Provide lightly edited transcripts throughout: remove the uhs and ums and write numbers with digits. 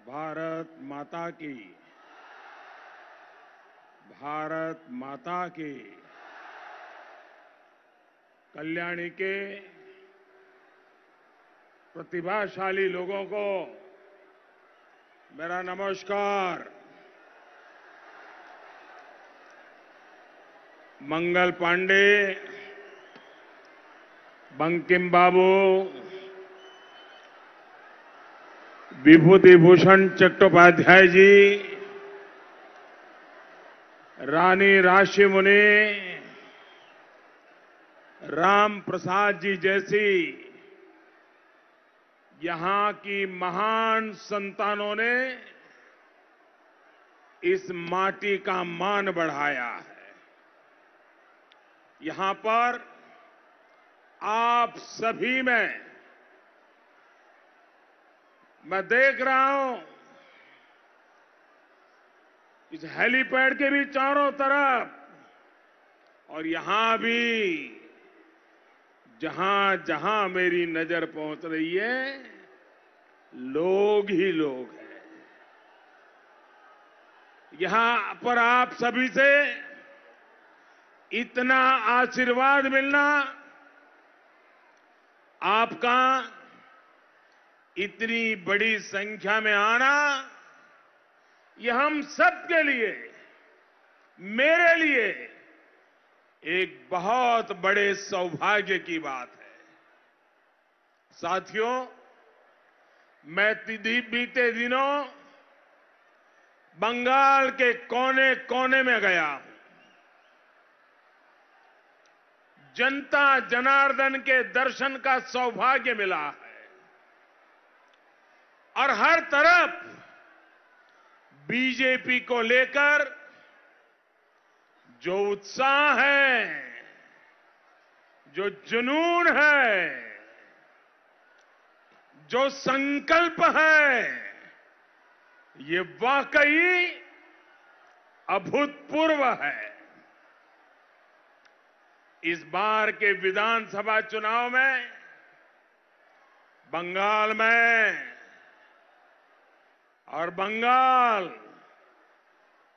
भारत माता की, भारत माता की। कल्याणी के प्रतिभाशाली लोगों को मेरा नमस्कार। मंगल पांडे, बंकिम बाबू, विभूति भूषण चट्टोपाध्याय जी, रानी राशिमुनि, राम प्रसाद जी जैसी यहां की महान संतानों ने इस माटी का मान बढ़ाया है। यहां पर आप सभी में मैं देख रहा हूं, इस हेलीपैड के भी चारों तरफ और यहां भी जहां जहां मेरी नजर पहुंच रही है, लोग ही लोग हैं। यहां पर आप सभी से इतना आशीर्वाद मिलना, आपका इतनी बड़ी संख्या में आना, यह हम सबके लिए, मेरे लिए एक बहुत बड़े सौभाग्य की बात है। साथियों, मैं बीते दिनों बंगाल के कोने कोने में गया हूं। जनता जनार्दन के दर्शन का सौभाग्य मिला है और हर तरफ बीजेपी को लेकर जो उत्साह है, जो जुनून है, जो संकल्प है, ये वाकई अभूतपूर्व है। इस बार के विधानसभा चुनाव में बंगाल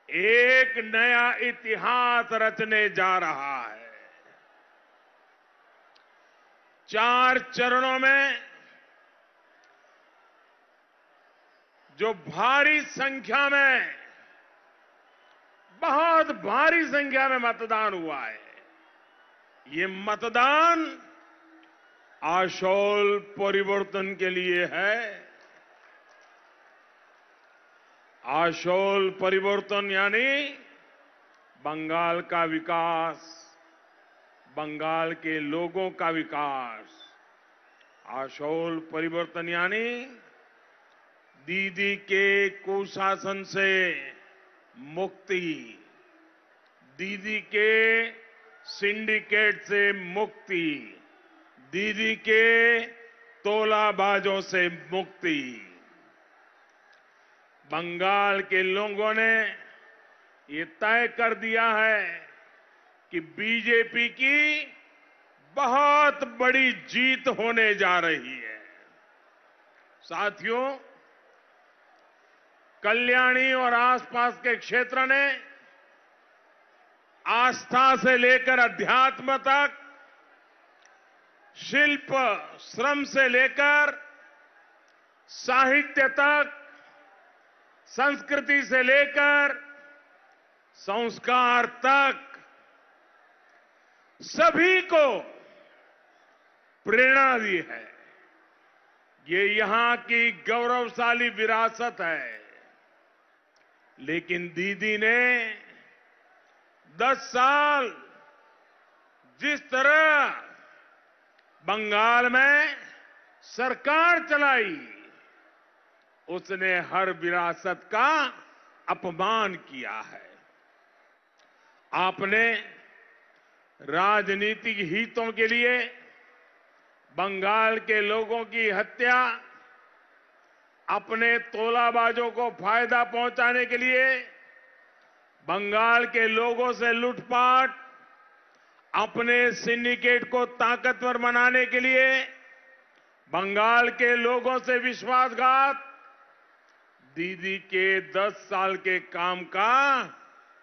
एक नया इतिहास रचने जा रहा है। 4 चरणों में जो भारी संख्या में, बहुत भारी संख्या में मतदान हुआ है, ये मतदान आशोल परिवर्तन के लिए है। आशोल परिवर्तन यानी बंगाल का विकास, बंगाल के लोगों का विकास। आशोल परिवर्तन यानी दीदी के कुशासन से मुक्ति, दीदी के सिंडिकेट से मुक्ति, दीदी के तोलाबाजों से मुक्ति। बंगाल के लोगों ने ये तय कर दिया है कि बीजेपी की बहुत बड़ी जीत होने जा रही है। साथियों, कल्याणी और आसपास के क्षेत्र ने आस्था से लेकर अध्यात्म तक, शिल्प श्रम से लेकर साहित्य तक, संस्कृति से लेकर संस्कार तक सभी को प्रेरणा दी है। ये यहां की गौरवशाली विरासत है। लेकिन दीदी ने 10 साल जिस तरह बंगाल में सरकार चलाई, उसने हर विरासत का अपमान किया है। आपने राजनीतिक हितों के लिए बंगाल के लोगों की हत्या, अपने तोलाबाजों को फायदा पहुंचाने के लिए बंगाल के लोगों से लूटपाट, अपने सिंडिकेट को ताकतवर बनाने के लिए बंगाल के लोगों से विश्वासघात, दीदी के 10 साल के काम का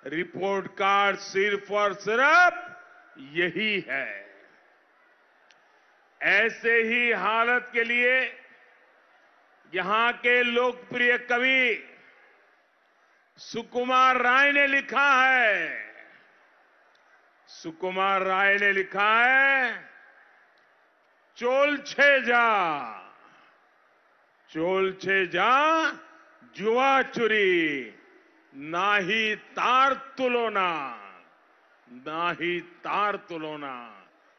रिपोर्ट कार्ड सिर्फ और सिर्फ यही है। ऐसे ही हालत के लिए यहां के लोकप्रिय कवि सुकुमार राय ने लिखा है। सुकुमार राय ने लिखा है, चोलछे जा जुआ चुरी, नाही तार तुलोना।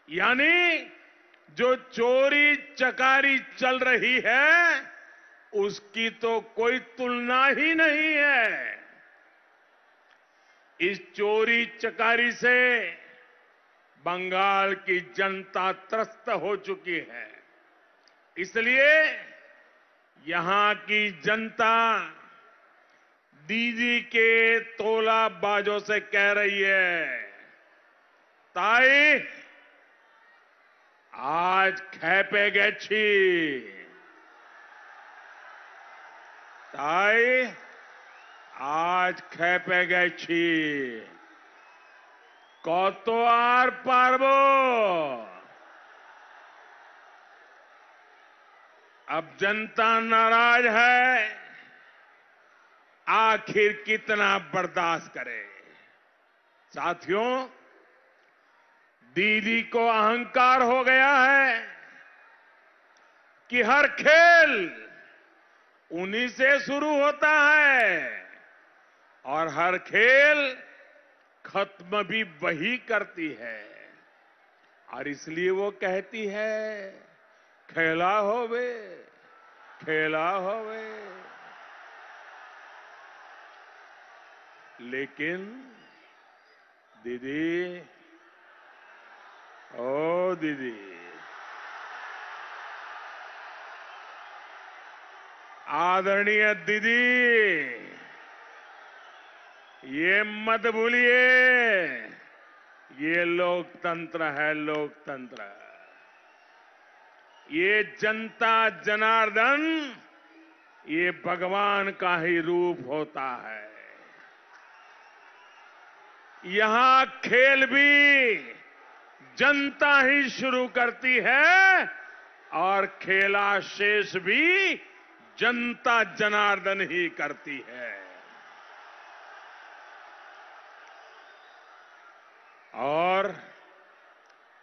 यानी जो चोरी चकारी चल रही है उसकी तो कोई तुलना ही नहीं है। इस चोरी चकारी से बंगाल की जनता त्रस्त हो चुकी है। इसलिए यहां की जनता दीदी के तोलाबाजों से कह रही है, ताई आज खेपे गेछी, ताई आज खेपे गेछी, কত আর পারবো। अब जनता नाराज है, आखिर कितना बर्दाश्त करे। साथियों, दीदी को अहंकार हो गया है कि हर खेल उन्हीं से शुरू होता है और हर खेल खत्म भी वही करती है। और इसलिए वो कहती है, खेला होवे। लेकिन दीदी, ओ दीदी, आदरणीय दीदी, ये मत भूलिए, ये लोकतंत्र है, लोकतंत्र। ये जनता जनार्दन, ये भगवान का ही रूप होता है। यहां खेल भी जनता ही शुरू करती है और खेला शेष भी जनता जनार्दन ही करती है। और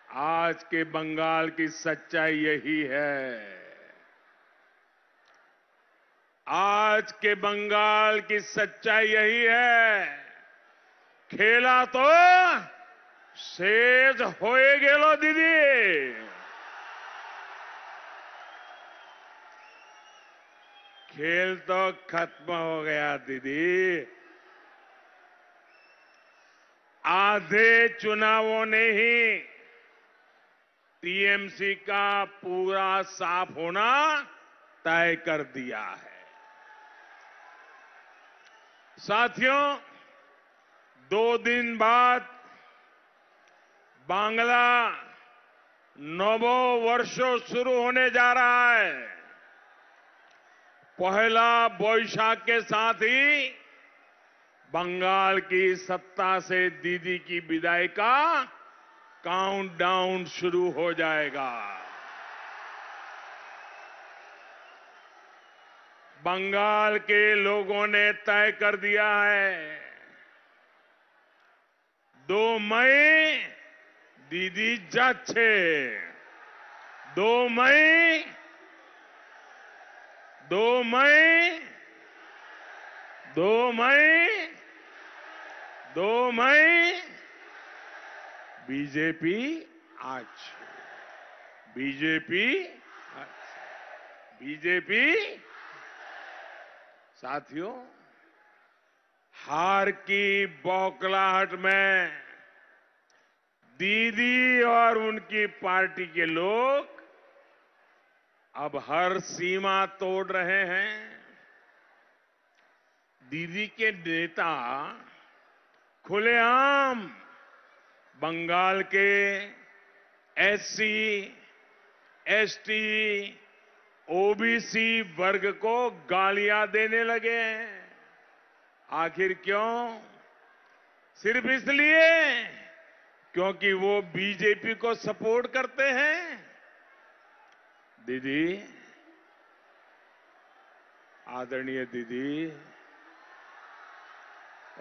आज के बंगाल की सच्चाई यही है। आज के बंगाल की सच्चाई यही है, खेला तो शेष होए गेलो दीदी। खेल तो खत्म हो गया दीदी। आधे चुनावों ने ही टीएमसी का पूरा साफ होना तय कर दिया है। साथियों, 2 दिन बाद बांग्ला नवो वर्षो शुरू होने जा रहा है। पहला बोईशाख के साथ ही बंगाल की सत्ता से दीदी की विदाई का काउंटडाउन शुरू हो जाएगा। बंगाल के लोगों ने तय कर दिया है, 2 मई दीदी जाच्छे। 2 मई बीजेपी आज, बीजेपी। साथियों, हार की बौखलाहट में दीदी और उनकी पार्टी के लोग अब हर सीमा तोड़ रहे हैं। दीदी के नेता खुलेआम बंगाल के एससी, एसटी, ओबीसी वर्ग को गालियां देने लगे हैं। आखिर क्यों? सिर्फ इसलिए क्योंकि वो बीजेपी को सपोर्ट करते हैं। दीदी, आदरणीय दीदी,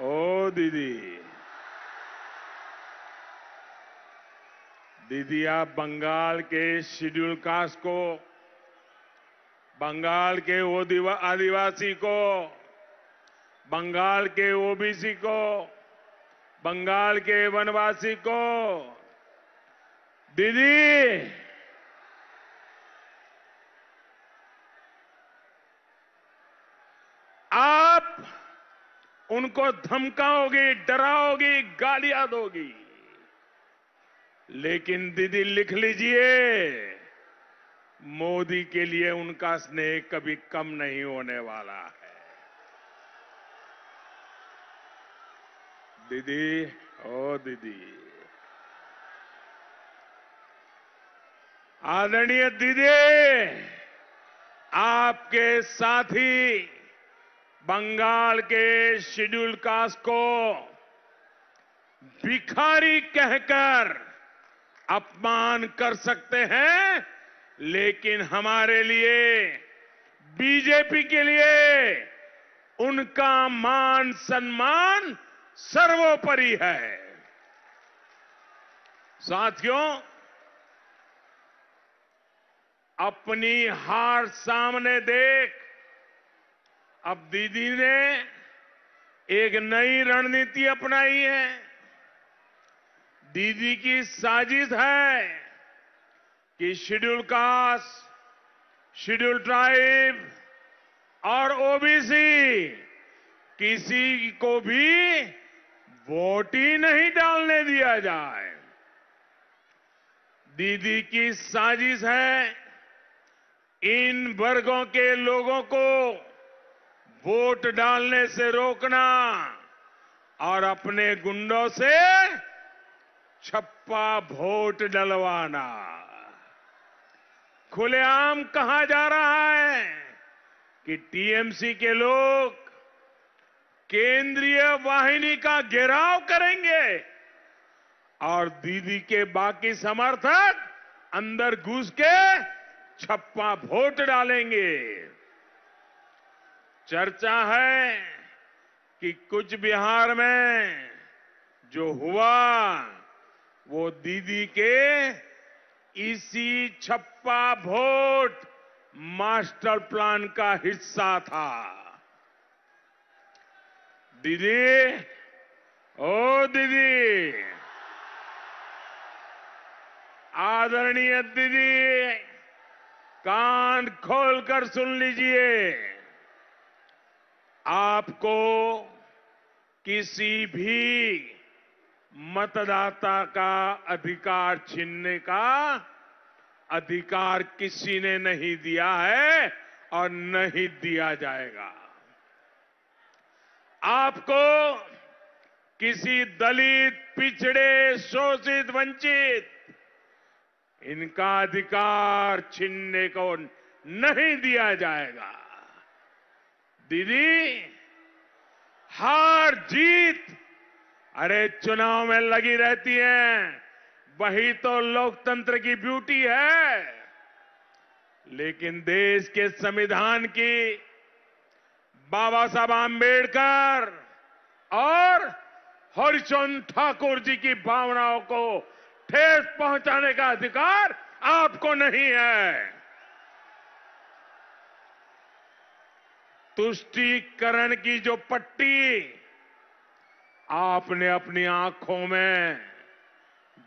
ओ दीदी, दीदी आप बंगाल के शेड्यूल कास्ट को, बंगाल के आदिवासी को, बंगाल के ओबीसी को, बंगाल के वनवासी को, दीदी आप उनको धमकाओगी, डराओगी, गालियां दोगी, लेकिन दीदी लिख लीजिए, मोदी के लिए उनका स्नेह कभी कम नहीं होने वाला है। दीदी, ओ दीदी, आदरणीय दीदी, आपके साथी बंगाल के शेड्यूल कास्ट को भिखारी कहकर अपमान कर सकते हैं, लेकिन हमारे लिए, बीजेपी के लिए उनका मान सम्मान सर्वोपरि है। साथियों, अपनी हार सामने देख अब दीदी ने एक नई रणनीति अपनाई है। दीदी की साजिश है कि शेड्यूल कास्ट, शेड्यूल ट्राइब और ओबीसी किसी को भी वोट ही नहीं डालने दिया जाए। दीदी की साजिश है इन वर्गों के लोगों को वोट डालने से रोकना और अपने गुंडों से छप्पा वोट डलवाना। खुलेआम कहा जा रहा है कि टीएमसी के लोग केंद्रीय वाहिनी का घेराव करेंगे और दीदी के बाकी समर्थक अंदर घुस के छप्पा वोट डालेंगे। चर्चा है कि कुछ बिहार में जो हुआ वो दीदी के इसी छप्पा वोट मास्टर प्लान का हिस्सा था। दीदी, ओ दीदी, आदरणीय दीदी, कान खोलकर सुन लीजिए, आपको किसी भी मतदाता का अधिकार छीनने का अधिकार किसी ने नहीं दिया है और नहीं दिया जाएगा। आपको किसी दलित, पिछड़े, शोषित, वंचित इनका अधिकार छीनने को नहीं दिया जाएगा। दीदी, हार जीत अरे चुनाव में लगी रहती है, वही तो लोकतंत्र की ब्यूटी है। लेकिन देश के संविधान की, बाबा साहब आंबेडकर और हरिचंद ठाकुर जी की भावनाओं को ठेस पहुंचाने का अधिकार आपको नहीं है। तुष्टीकरण की जो पट्टी आपने अपनी आंखों में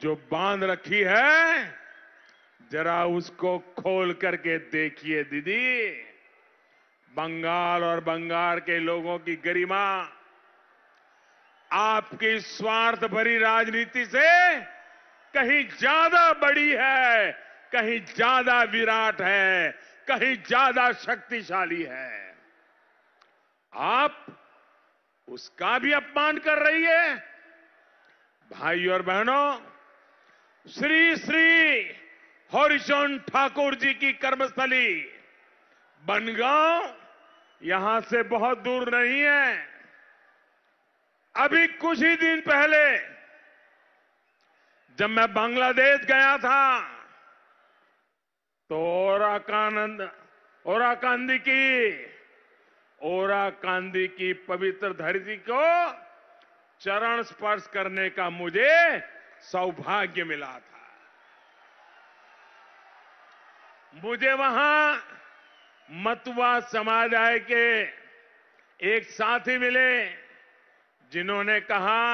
जो बांध रखी है, जरा उसको खोल करके देखिए दीदी। बंगाल और बंगाल के लोगों की गरिमा आपकी स्वार्थ भरी राजनीति से कहीं ज्यादा बड़ी है, कहीं ज्यादा विराट है, कहीं ज्यादा शक्तिशाली है। आप उसका भी अपमान कर रही है। भाई और बहनों, श्री श्री हरिचंद ठाकुर जी की कर्मस्थली बनगांव यहां से बहुत दूर नहीं है। अभी कुछ ही दिन पहले जब मैं बांग्लादेश गया था तो ओराकांदी की पवित्र धरती को चरण स्पर्श करने का मुझे सौभाग्य मिला था। मुझे वहां मतुआ समुदाय के एक साथी मिले जिन्होंने कहा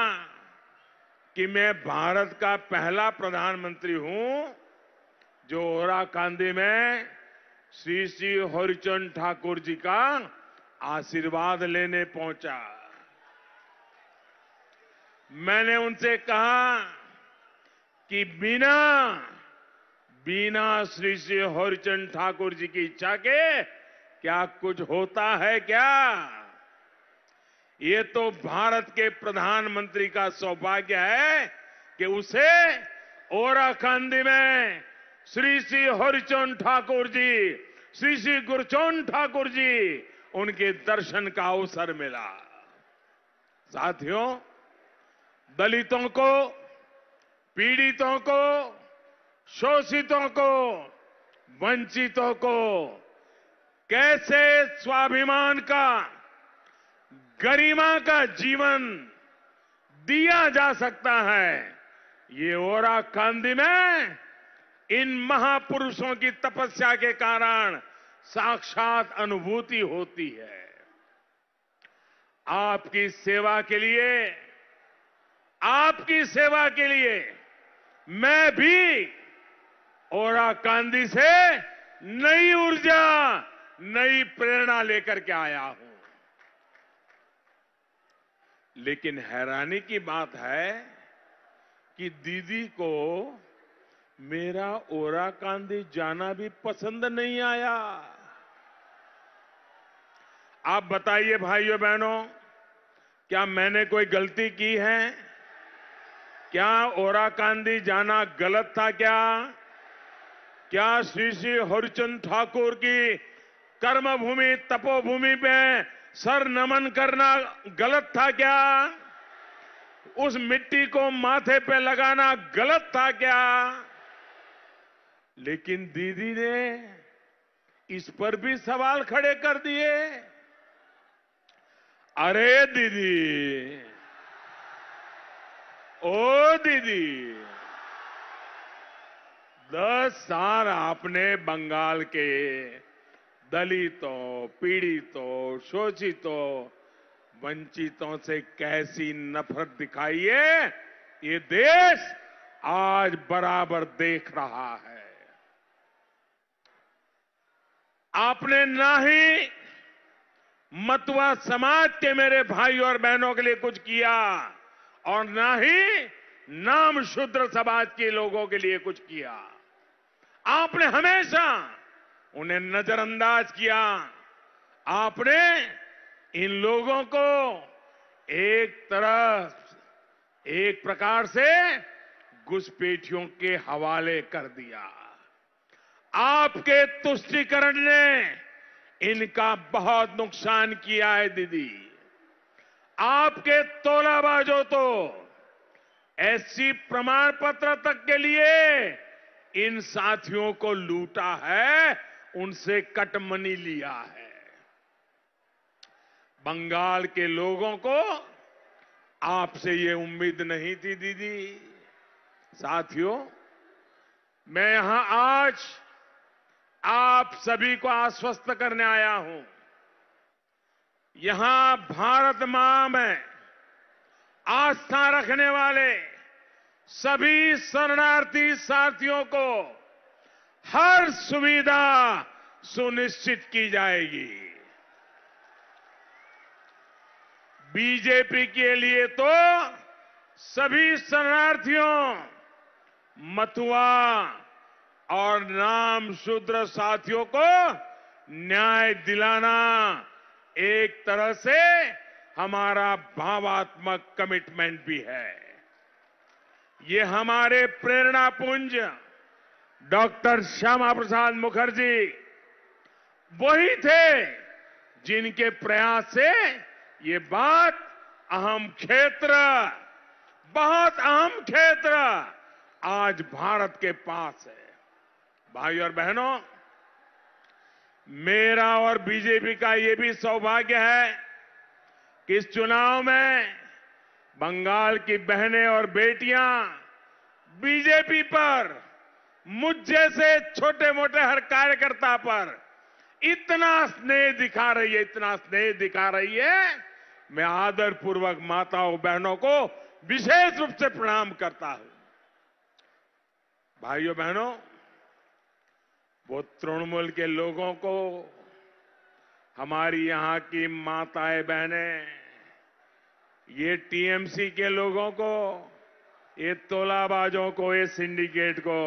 कि मैं भारत का पहला प्रधानमंत्री हूं जो ओराकांदी में श्री श्री हरिचंद ठाकुर जी का आशीर्वाद लेने पहुंचा। मैंने उनसे कहा कि बिना श्री श्री हरिचंद ठाकुर जी की इच्छा के क्या कुछ होता है क्या? ये तो भारत के प्रधानमंत्री का सौभाग्य है कि उसे ओराकांदी में श्री श्री हरिचंद ठाकुर जी, श्री श्री गुरचंद ठाकुर जी, उनके दर्शन का अवसर मिला। साथियों, दलितों को, पीड़ितों को, शोषितों को, वंचितों को कैसे स्वाभिमान का, गरिमा का जीवन दिया जा सकता है, ये ओराकांदी में इन महापुरुषों की तपस्या के कारण साक्षात अनुभूति होती है। आपकी सेवा के लिए मैं भी ओराकांदी से नई ऊर्जा, नई प्रेरणा लेकर के आया हूं। लेकिन हैरानी की बात है कि दीदी को मेरा ओराकांदी जाना भी पसंद नहीं आया। आप बताइए भाइयों बहनों, क्या मैंने कोई गलती की है? क्या ओराकांदी जाना गलत था क्या? क्या श्री श्री हरिचंद ठाकुर की कर्मभूमि, तपोभूमि पे सर नमन करना गलत था क्या? उस मिट्टी को माथे पे लगाना गलत था क्या? लेकिन दीदी ने इस पर भी सवाल खड़े कर दिए। अरे दीदी, ओ दीदी, 10 साल आपने बंगाल के दलितों, पीड़ितों, शोषितों, वंचितों से कैसी नफरत दिखाई है, ये देश आज बराबर देख रहा है। आपने ना ही मतुआ समाज के मेरे भाई और बहनों के लिए कुछ किया और ना ही नाम शूद्र समाज के लोगों के लिए कुछ किया। आपने हमेशा उन्हें नजरअंदाज किया। आपने इन लोगों को एक प्रकार से घुसपैठियों के हवाले कर दिया। आपके तुष्टीकरण ने इनका बहुत नुकसान किया है दीदी। आपके तोलाबाजों तो एससी प्रमाण पत्र तक के लिए इन साथियों को लूटा है, उनसे कटमनी लिया है। बंगाल के लोगों को आपसे ये उम्मीद नहीं थी दीदी। साथियों, मैं यहां आज आप सभी को आश्वस्त करने आया हूं। यहां भारत मां में आस्था रखने वाले सभी शरणार्थी साथियों को हर सुविधा सुनिश्चित की जाएगी। बीजेपी के लिए तो सभी शरणार्थियों, मतुआ और नाम शूद्र साथियों को न्याय दिलाना एक तरह से हमारा भावात्मक कमिटमेंट भी है। ये हमारे प्रेरणा पुंज डॉक्टर श्यामा प्रसाद मुखर्जी, वही थे जिनके प्रयास से ये बात अहम क्षेत्र, बहुत अहम क्षेत्र आज भारत के पास है। भाई और बहनों, मेरा और बीजेपी का ये भी सौभाग्य है कि इस चुनाव में बंगाल की बहनें और बेटियां बीजेपी पर, मुझ जैसे छोटे मोटे हर कार्यकर्ता पर इतना स्नेह दिखा रही है, इतना स्नेह दिखा रही है। मैं आदरपूर्वक माताओं बहनों को विशेष रूप से प्रणाम करता हूं। भाइयों बहनों, वो तृणमूल के लोगों को, हमारी यहां की माताएं बहनें, ये टीएमसी के लोगों को, ये तोलाबाजों को, ये सिंडिकेट को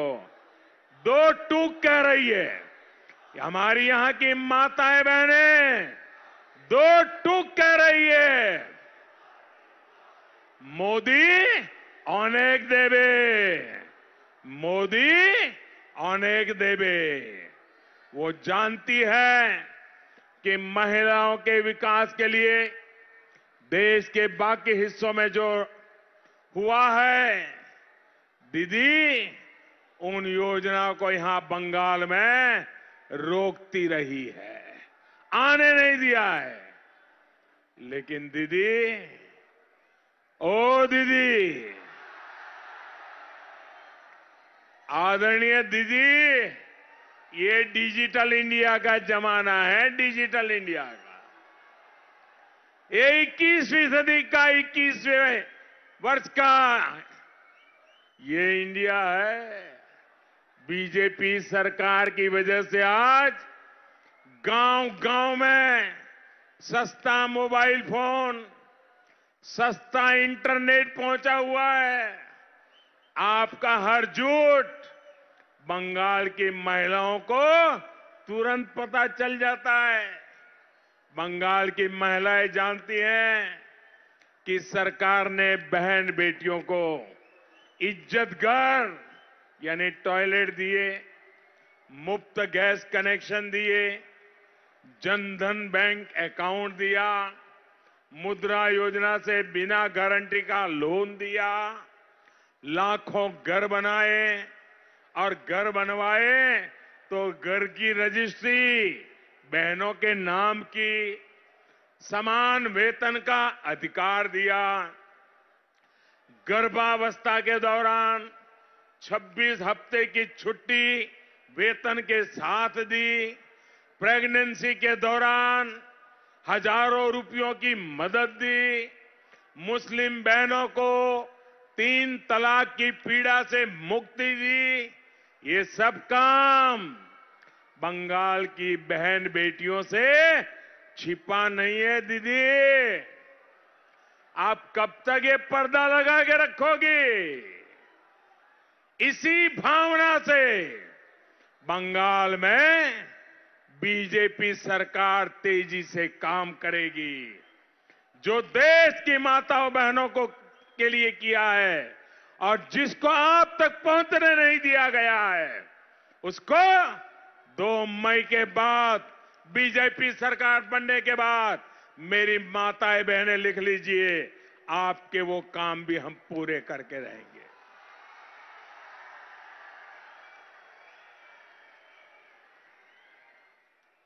दो टूक कह रही है। हमारी यहां की माताएं बहनें दो टूक कह रही है। मोदी अनेक देवे, मोदी अनेक देवे। वो जानती है कि महिलाओं के विकास के लिए देश के बाकी हिस्सों में जो हुआ है, दीदी उन योजनाओं को यहां बंगाल में रोकती रही है, आने नहीं दिया है। लेकिन दीदी, ओ दीदी, आदरणीय दीदी, ये डिजिटल इंडिया का जमाना है, डिजिटल इंडिया का। ये 21वीं सदी का 21वें वर्ष का ये इंडिया है। बीजेपी सरकार की वजह से आज गांव-गांव में सस्ता मोबाइल फोन, सस्ता इंटरनेट पहुंचा हुआ है। आपका हर झूठ बंगाल की महिलाओं को तुरंत पता चल जाता है। बंगाल की महिलाएं जानती हैं कि सरकार ने बहन बेटियों को इज्जत घर यानी टॉयलेट दिए, मुफ्त गैस कनेक्शन दिए, जनधन बैंक अकाउंट दिया, मुद्रा योजना से बिना गारंटी का लोन दिया, लाखों घर बनाए और घर बनवाए तो घर की रजिस्ट्री बहनों के नाम की, समान वेतन का अधिकार दिया, गर्भावस्था के दौरान 26 हफ्ते की छुट्टी वेतन के साथ दी, प्रेगनेंसी के दौरान हजारों रुपयों की मदद दी, मुस्लिम बहनों को 3 तलाक की पीड़ा से मुक्ति दी। ये सब काम बंगाल की बहन बेटियों से छिपा नहीं है। दीदी, आप कब तक ये पर्दा लगा के रखोगी? इसी भावना से बंगाल में बीजेपी सरकार तेजी से काम करेगी। जो देश की माताओं बहनों को के लिए किया है और जिसको आप तक पहुंचने नहीं दिया गया है, उसको 2 मई के बाद, बीजेपी सरकार बनने के बाद, मेरी माताएं बहनें लिख लीजिए, आपके वो काम भी हम पूरे करके रहेंगे।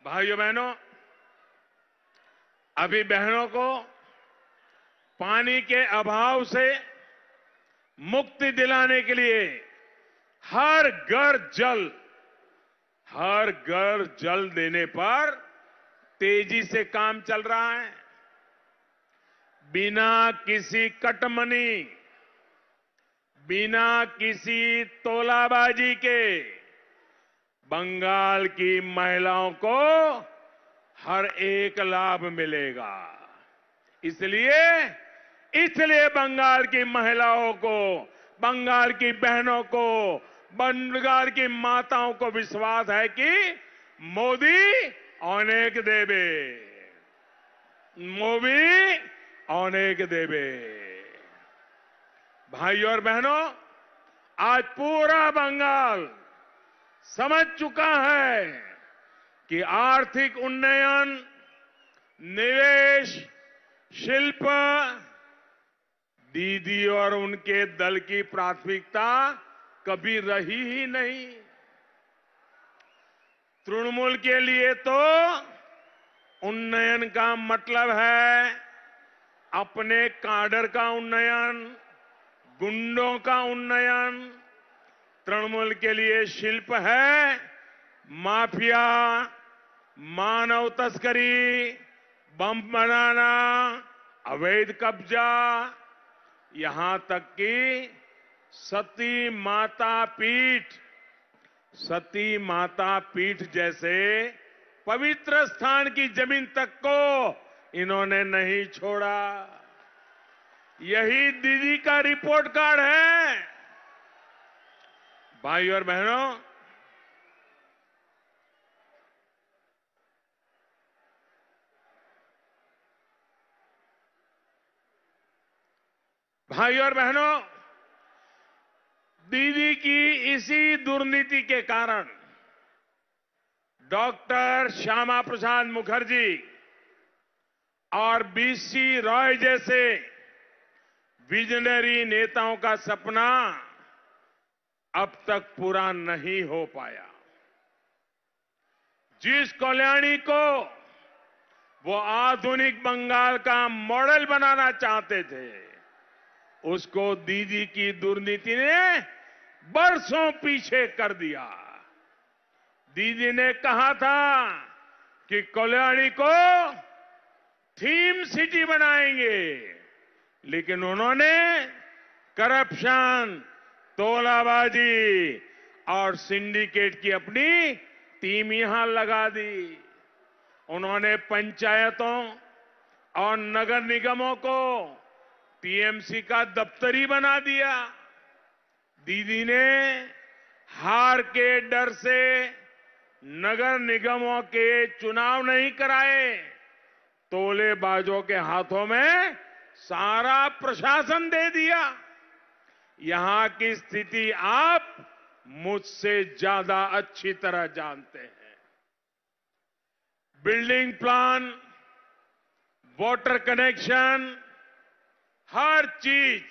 भाइयों बहनों, अभी बहनों को पानी के अभाव से मुक्ति दिलाने के लिए हर घर जल देने पर तेजी से काम चल रहा है। बिना किसी कटमनी, बिना किसी तोलाबाजी के बंगाल की महिलाओं को हर एक लाभ मिलेगा। इसलिए बंगाल की महिलाओं को, बंगाल की बहनों को, बंगाल की माताओं को विश्वास है कि मोदी अनेक देवे, मोदी अनेक देवे। भाइयों और बहनों, आज पूरा बंगाल समझ चुका है कि आर्थिक उन्नयन, निवेश, शिल्प दीदी और उनके दल की प्राथमिकता कभी रही ही नहीं। तृणमूल के लिए तो उन्नयन का मतलब है अपने काडर का उन्नयन, गुंडों का उन्नयन। तृणमूल के लिए शिल्प है माफिया, मानव तस्करी, बम बनाना, अवैध कब्जा, यहां तक कि सती माता पीठ जैसे पवित्र स्थान की जमीन तक को इन्होंने नहीं छोड़ा। यही दीदी का रिपोर्ट कार्ड है। भाई और बहनों, दीदी की इसी दुर्नीति के कारण डॉक्टर श्यामा प्रसाद मुखर्जी और बीसी रॉय जैसे विजनरी नेताओं का सपना अब तक पूरा नहीं हो पाया। जिस कल्याणी को वो आधुनिक बंगाल का मॉडल बनाना चाहते थे, उसको दीदी की दुर्नीति ने बरसों पीछे कर दिया। दीदी ने कहा था कि कल्याणी को थीम सिटी बनाएंगे, लेकिन उन्होंने करप्शन, तोलाबाजी और सिंडिकेट की अपनी टीम यहां लगा दी। उन्होंने पंचायतों और नगर निगमों को टीएमसी का दफ्तरी बना दिया। दीदी ने हार के डर से नगर निगमों के चुनाव नहीं कराए, तोलेबाजों के हाथों में सारा प्रशासन दे दिया। यहां की स्थिति आप मुझसे ज्यादा अच्छी तरह जानते हैं। बिल्डिंग प्लान, वाटर कनेक्शन, हर चीज,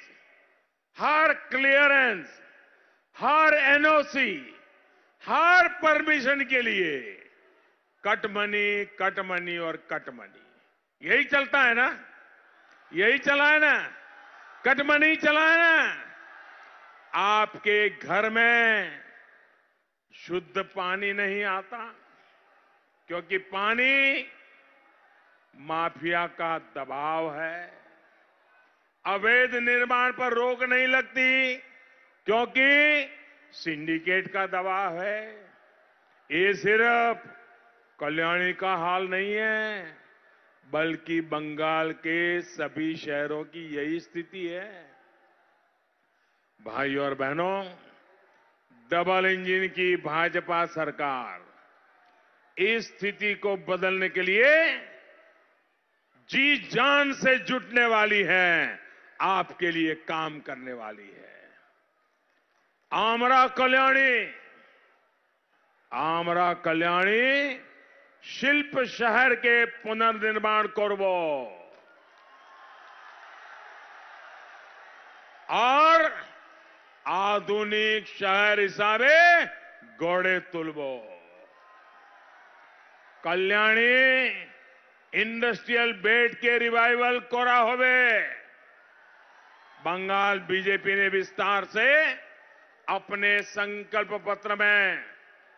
हर क्लियरेंस, हर एनओसी, हर परमिशन के लिए कटमनी और कटमनी। यही चलता है ना? यही चला है ना? कटमनी चला है ना? आपके घर में शुद्ध पानी नहीं आता क्योंकि पानी माफिया का दबाव है। अवैध निर्माण पर रोक नहीं लगती क्योंकि सिंडिकेट का दबाव है। ये सिर्फ कल्याणी का हाल नहीं है, बल्कि बंगाल के सभी शहरों की यही स्थिति है। भाई और बहनों, डबल इंजन की भाजपा सरकार इस स्थिति को बदलने के लिए जी जान से जुटने वाली है, आपके लिए काम करने वाली है। आमरा कल्याणी शिल्प शहर के पुनर्निर्माण करबो और आधुनिक शहर हिसाबे गड़े तुलबो। कल्याणी इंडस्ट्रियल बेल्ट के रिवाइवल कोरा होवे। बंगाल बीजेपी ने विस्तार से अपने संकल्प पत्र में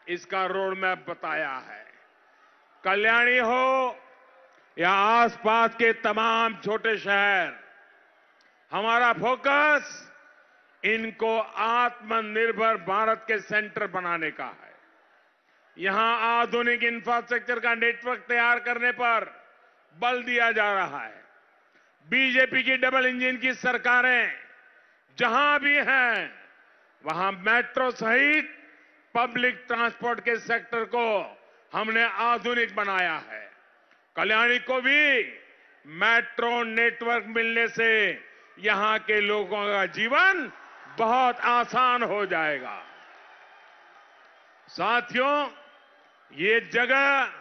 इसका रोड मैप बताया है। कल्याणी हो या आसपास के तमाम छोटे शहर, हमारा फोकस इनको आत्मनिर्भर भारत के सेंटर बनाने का है। यहां आधुनिक इंफ्रास्ट्रक्चर का नेटवर्क तैयार करने पर बल दिया जा रहा है। बीजेपी की डबल इंजन की सरकारें जहां भी हैं, वहां मेट्रो सहित पब्लिक ट्रांसपोर्ट के सेक्टर को हमने आधुनिक बनाया है। कल्याणी को भी मेट्रो नेटवर्क मिलने से यहां के लोगों का जीवन बहुत आसान हो जाएगा। साथियों, ये जगह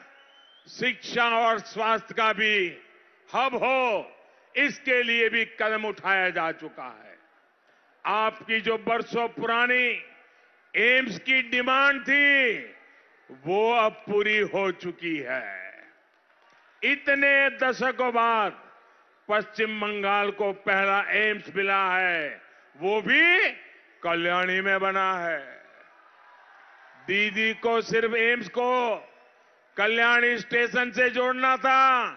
शिक्षा और स्वास्थ्य का भी हब हो, इसके लिए भी कदम उठाया जा चुका है। आपकी जो बरसों पुरानी एम्स की डिमांड थी, वो अब पूरी हो चुकी है। इतने दशकों बाद पश्चिम बंगाल को पहला एम्स मिला है, वो भी कल्याणी में बना है। दीदी को सिर्फ एम्स को कल्याणी स्टेशन से जोड़ना था,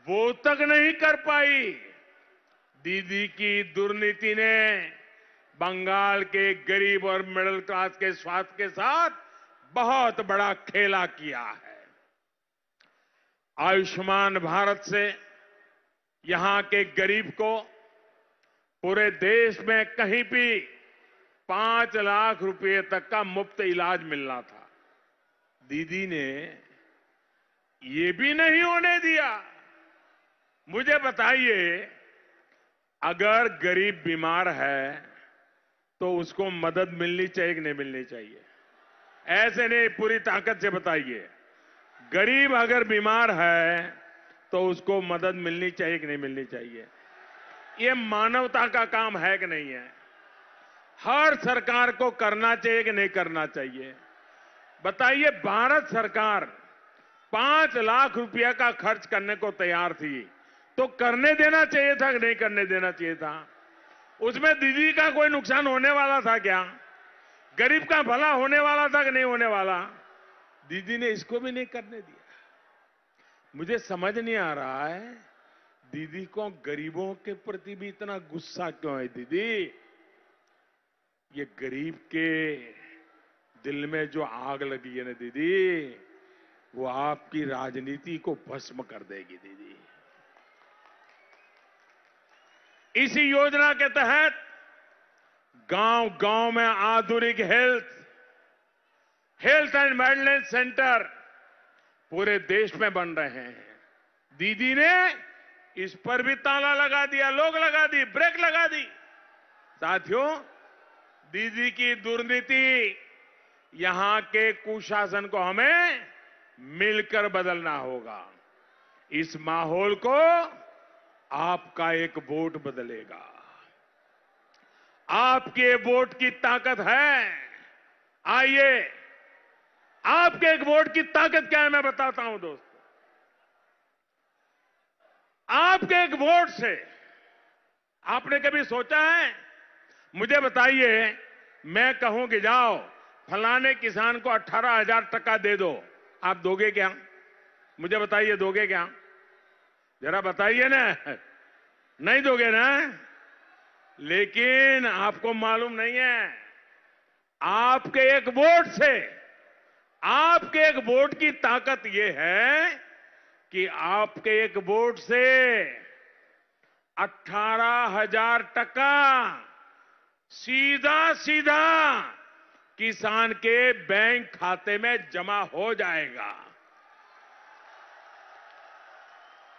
वो तक नहीं कर पाई। दीदी की दुर्नीति ने बंगाल के गरीब और मिडिल क्लास के स्वास्थ्य के साथ बहुत बड़ा खेला किया है। आयुष्मान भारत से यहां के गरीब को पूरे देश में कहीं भी 5 लाख रुपए तक का मुफ्त इलाज मिलना था। दीदी ने ये भी नहीं होने दिया। मुझे बताइए, अगर गरीब बीमार है तो उसको मदद मिलनी चाहिए कि नहीं मिलनी चाहिए? ऐसे नहीं, पूरी ताकत से बताइए। गरीब अगर बीमार है तो उसको मदद मिलनी चाहिए कि नहीं मिलनी चाहिए? ये मानवता का काम है कि नहीं है? हर सरकार को करना चाहिए कि नहीं करना चाहिए? बताइए, भारत सरकार 5 लाख रुपया का खर्च करने को तैयार थी, तो करने देना चाहिए था कि नहीं करने देना चाहिए था? उसमें दीदी का कोई नुकसान होने वाला था क्या? गरीब का भला होने वाला था कि नहीं होने वाला? दीदी ने इसको भी नहीं करने दिया। मुझे समझ नहीं आ रहा है, दीदी को गरीबों के प्रति भी इतना गुस्सा क्यों है? दीदी, ये गरीब के दिल में जो आग लगी है ना दीदी, वो आपकी राजनीति को भस्म कर देगी दीदी। इसी योजना के तहत गांव-गांव में आधुनिक हेल्थ एंड वेलनेस सेंटर पूरे देश में बन रहे हैं। दीदी ने इस पर भी ताला लगा दिया, लोग लगा दी, ब्रेक लगा दी। साथियों, दीदी की दुर्नीति, यहां के कुशासन को हमें मिलकर बदलना होगा। इस माहौल को आपका एक वोट बदलेगा। आपके वोट की ताकत है। आइए, आपके एक वोट की ताकत क्या है मैं बताता हूं दोस्तों। आपके एक वोट से, आपने कभी सोचा है? मुझे बताइए, मैं कहूं कि जाओ फलाने किसान को 18,000 टका दे दो, आप दोगे क्या? मुझे बताइए, दोगे क्या? जरा बताइए ना। नहीं दोगे ना? लेकिन आपको मालूम नहीं है, आपके एक वोट से, आपके एक वोट की ताकत यह है कि आपके एक वोट से 18,000 टका सीधा सीधा किसान के बैंक खाते में जमा हो जाएगा।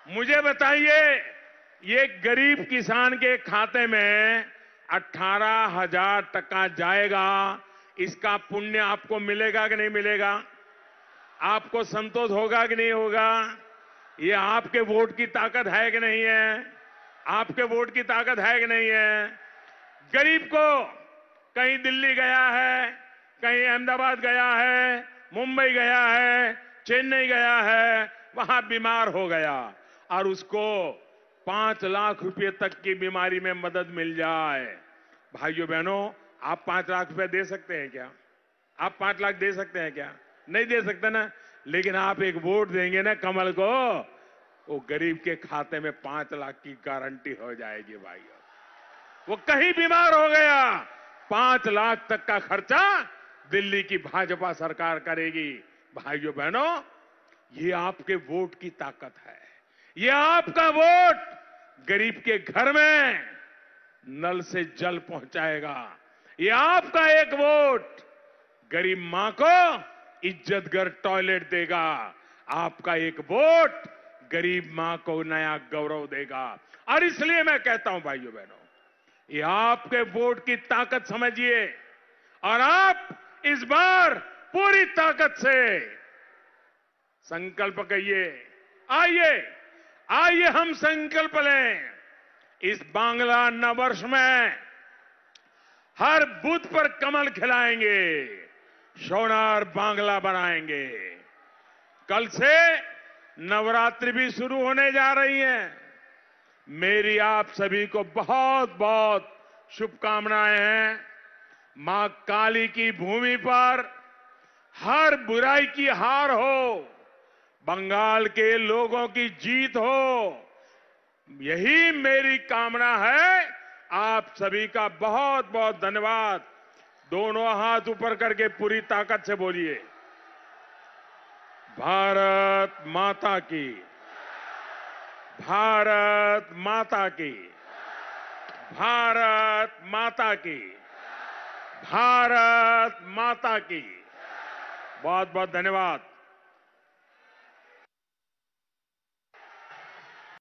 मुझे बताइए, ये गरीब किसान के खाते में 18,000 टका जाएगा, इसका पुण्य आपको मिलेगा कि नहीं मिलेगा? आपको संतोष होगा कि नहीं होगा? ये आपके वोट की ताकत है कि नहीं है? आपके वोट की ताकत है कि नहीं है? गरीब को कहीं दिल्ली गया है, कहीं अहमदाबाद गया है, मुंबई गया है, चेन्नई गया है, वहां बीमार हो गया और उसको 5 लाख रुपए तक की बीमारी में मदद मिल जाए। भाइयों बहनों, आप 5 लाख रुपए दे सकते हैं क्या? आप 5 लाख दे सकते हैं क्या? नहीं दे सकते ना। लेकिन आप एक वोट देंगे ना कमल को, वो गरीब के खाते में 5 लाख की गारंटी हो जाएगी भाइयों। वो कहीं बीमार हो गया, 5 लाख तक का खर्चा दिल्ली की भाजपा सरकार करेगी। भाइयों बहनों, ये आपके वोट की ताकत है। ये आपका वोट गरीब के घर में नल से जल पहुंचाएगा। ये आपका एक वोट गरीब मां को इज्जतगर टॉयलेट देगा। आपका एक वोट गरीब मां को नया गौरव देगा। और इसलिए मैं कहता हूं भाइयों बहनों, ये आपके वोट की ताकत समझिए और आप इस बार पूरी ताकत से संकल्प कहिए। आइए आइए हम संकल्प लें, इस बांग्ला नववर्ष में हर बूथ पर कमल खिलाएंगे, सोनार बांग्ला बनाएंगे। कल से नवरात्रि भी शुरू होने जा रही है। मेरी आप सभी को बहुत बहुत शुभकामनाएं हैं। मां काली की भूमि पर हर बुराई की हार हो, बंगाल के लोगों की जीत हो, यही मेरी कामना है। आप सभी का बहुत बहुत धन्यवाद। दोनों हाथ ऊपर करके पूरी ताकत से बोलिए, भारत माता की, भारत माता की, भारत माता की, भारत माता की। बहुत बहुत धन्यवाद।